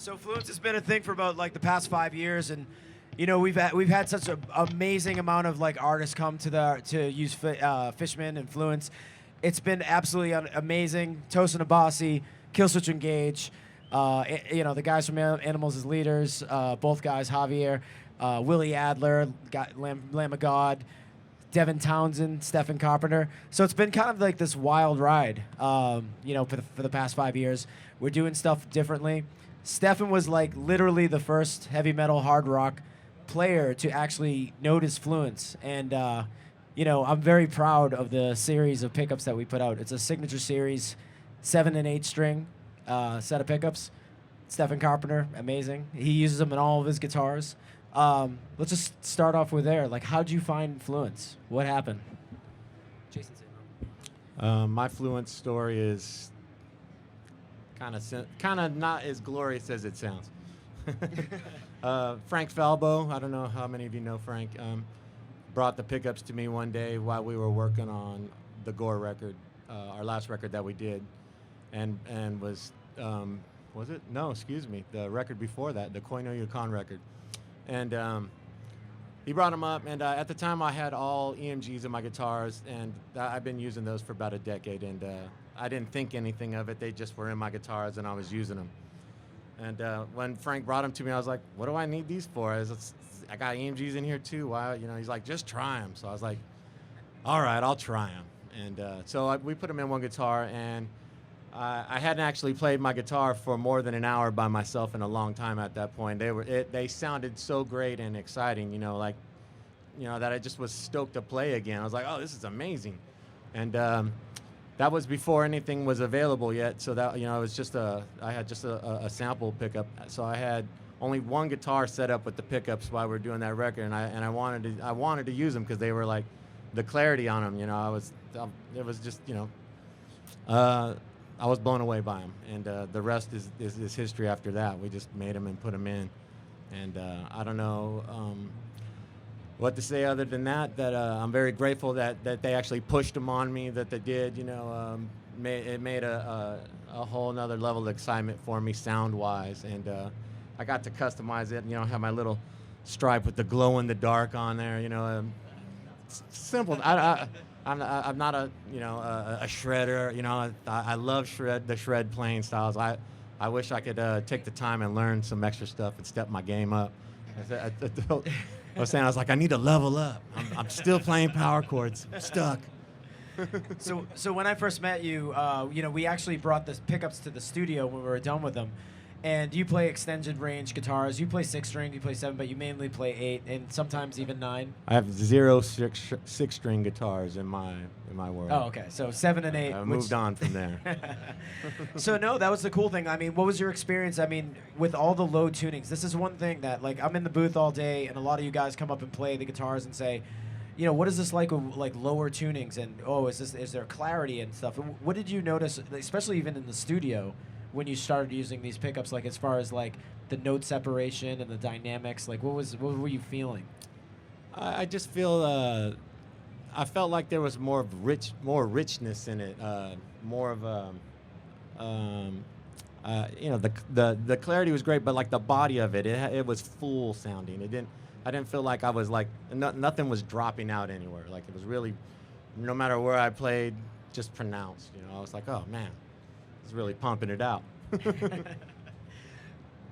So Fluence has been a thing for about like the past 5 years, and you know we've had such an amazing amount of like artists come to use Fishman and Fluence. It's been absolutely amazing. Tosin Abasi, Killswitch Engage, you know the guys from Animals as Leaders, both guys, Javier, Willie Adler, Lamb of God, Devin Townsend, Stephen Carpenter. So it's been kind of like this wild ride, you know, for the past 5 years. We're doing stuff differently. Stephen was like literally the first heavy metal hard rock player to actually notice Fluence. And, you know, I'm very proud of the series of pickups that we put out. It's a signature series, 7 and 8 string set of pickups. Stephen Carpenter, amazing. He uses them in all of his guitars. Let's just start off with there. Like, how'd you find Fluence? What happened? Jason, say no. My Fluence story is kind of not as glorious as it sounds. Frank Falbo, I don't know how many of you know Frank, brought the pickups to me one day while we were working on the Gore record, our last record that we did, and was it? No, excuse me, the record before that, the Koino Yukon record. And he brought them up, and at the time I had all EMGs in my guitars, and I've been using those for about a decade, and I didn't think anything of it. They just were in my guitars, and I was using them. And when Frank brought them to me, I was like, what do I need these for? I got EMGs in here too. Why? You know, he's like, just try them. So I was like, all right, I'll try them. And so we put them in one guitar, and I hadn't actually played my guitar for more than an hour by myself in a long time at that point. They sounded so great and exciting, you know, like, you know, that I just was stoked to play again. I was like, oh, this is amazing. And that was before anything was available yet. So that, you know, it was just I had just a sample pickup. So I had only one guitar set up with the pickups while we were doing that record, and I wanted to use them because they were like the clarity on them. You know, it was just, you know. I was blown away by them, and the rest is history after that. We just made them and put them in, and I don't know what to say other than that, I'm very grateful that they actually pushed them on me, that they did, you know. It made a whole nother level of excitement for me sound-wise, and I got to customize it, you know, have my little stripe with the glow-in-the-dark on there, you know. Simple. I'm not a, you know, a shredder. You know, I love the shred playing styles. I wish I could take the time and learn some extra stuff and step my game up. I was saying, I was like, I need to level up. I'm still playing power chords. I'm stuck. So when I first met you, you know, we actually brought the pickups to the studio when we were done with them. And you play extended range guitars. You play 6 string, you play 7, but you mainly play 8, and sometimes even 9. I have 0 six string guitars in my world. Oh, okay. So 7 and 8. I moved on from there. So no, that was the cool thing. I mean, what was your experience? I mean, with all the low tunings, this is one thing that, like, I'm in the booth all day, and a lot of you guys come up and play the guitars and say, you know, what is this like with like lower tunings, and is there clarity and stuff? What did you notice, especially even in the studio, when you started using these pickups, like as far as like the note separation and the dynamics? Like what were you feeling? I just feel I felt like there was more richness in it, more of you know, the clarity was great, but like the body of it was full sounding. I didn't feel like I was like nothing was dropping out anywhere. Like it was really, no matter where I played, just pronounced. You know, I was like, oh man, it's really pumping it out.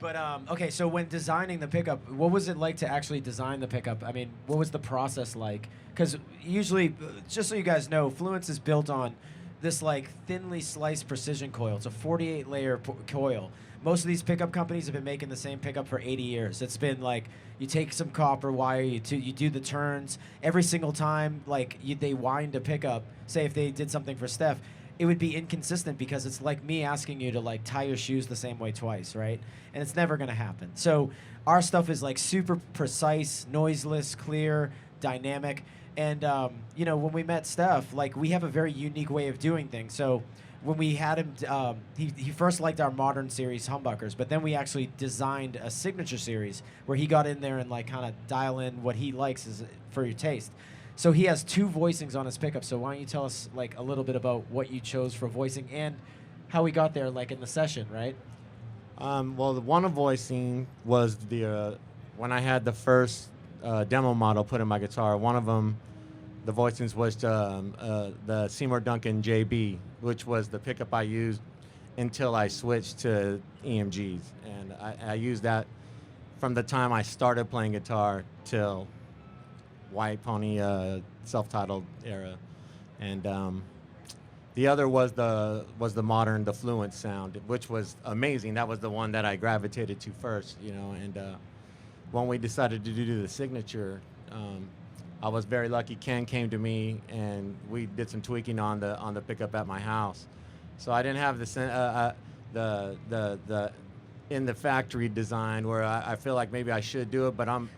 But okay, so when designing the pickup, what was it like to actually design the pickup? I mean, what was the process like? Because usually, just so you guys know, Fluence is built on this like thinly sliced precision coil. It's a 48-layer coil. Most of these pickup companies have been making the same pickup for 80 years. It's been like you take some copper wire, you do the turns every single time. Like they wind a pickup. Say if they did something for Steph, it would be inconsistent because it's like me asking you to like tie your shoes the same way twice, right? And it's never gonna happen. So our stuff is like super precise, noiseless, clear, dynamic. And you know, when we met Steph, like we have a very unique way of doing things. So when we had him, he first liked our modern series humbuckers, but then we actually designed a signature series where he got in there and like kind of dial in what he likes for your taste. So he has 2 voicings on his pickup. So why don't you tell us like a little bit about what you chose for voicing and how we got there, like in the session, right? Well, the one voicing was the when I had the first demo model put in my guitar. One of them, the voicings was the Seymour Duncan JB, which was the pickup I used until I switched to EMGs, and I used that from the time I started playing guitar till White Pony self-titled era, and the other was the modern, the Fluence sound, which was amazing. That was the one that I gravitated to first, you know. And when we decided to do the signature, I was very lucky. Ken came to me and we did some tweaking on the pickup at my house. So I didn't have the in the factory design where I feel like maybe I should do it, but I'm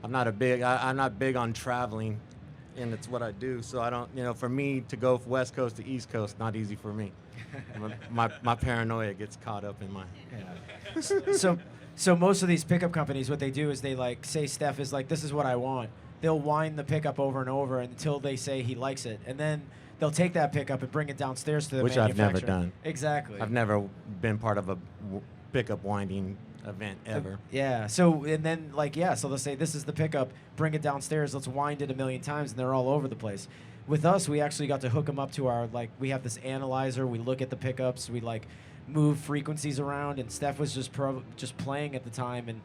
not big on traveling, and it's what I do. So I don't, you know, for me to go from West Coast to East Coast, not easy for me. my paranoia gets caught up in my. Yeah. So most of these pickup companies, what they do is they like say Steph is like, this is what I want. They'll wind the pickup over and over until they say he likes it, and then they'll take that pickup and bring it downstairs to the manufacturer. Which I've never done. Exactly. I've never been part of a pickup winding event ever. Yeah. So and then like so they'll say this is the pickup, bring it downstairs, let's wind it a million times, and they're all over the place. With us, we actually got to hook them up to our we have this analyzer. We look at the pickups. We move frequencies around, and Steph was just playing at the time, and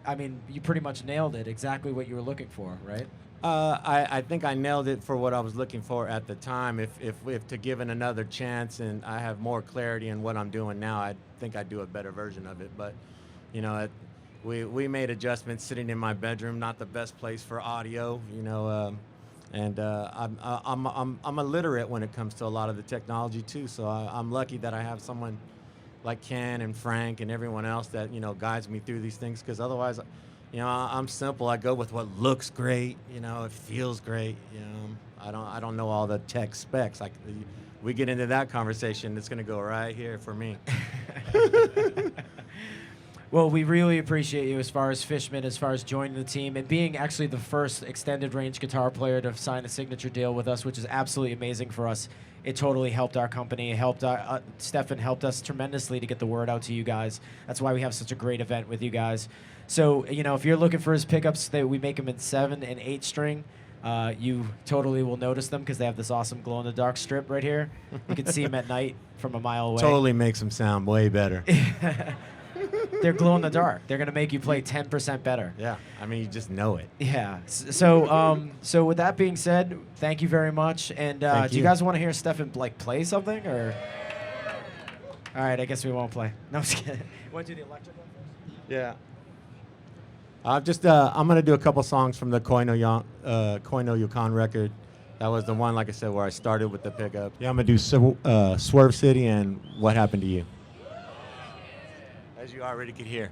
I mean you pretty much nailed it. Exactly what you were looking for, right? I think I nailed it for what I was looking for at the time. If to give it another chance and I have more clarity in what I'm doing now, I think I'd do a better version of it. But, you know, we made adjustments sitting in my bedroom, not the best place for audio, you know, and I'm illiterate when it comes to a lot of the technology too. So I'm lucky that I have someone like Ken and Frank and everyone else that, you know, guides me through these things, because otherwise, you know, I'm simple. I go with what looks great. You know, it feels great. You know, I don't know all the tech specs. We get into that conversation, it's going to go right here for me. Well, we really appreciate you as far as Fishman, as far as joining the team and being actually the first extended range guitar player to sign a signature deal with us, which is absolutely amazing for us. It totally helped our company. It helped Stephen helped us tremendously to get the word out to you guys. That's why we have such a great event with you guys. So, you know, if you're looking for his pickups, we make them in 7 and 8 string. You totally will notice them because they have this awesome glow-in-the-dark strip right here. You can see them at night from a mile away. Totally makes them sound way better. They're glow-in-the-dark. They're going to make you play 10% better. Yeah, I mean, you just know it. Yeah. So with that being said, thank you very much. And do you guys want to hear Stephen play something? Or? All right, I guess we won't play. No, I'm just kidding. You want to do the electric one first? Yeah. I'm gonna do a couple songs from the Koino Yukon record. That was the one, like I said, where I started with the pickup. Yeah, I'm gonna do Swerve City and What Happened to You. As you already could hear.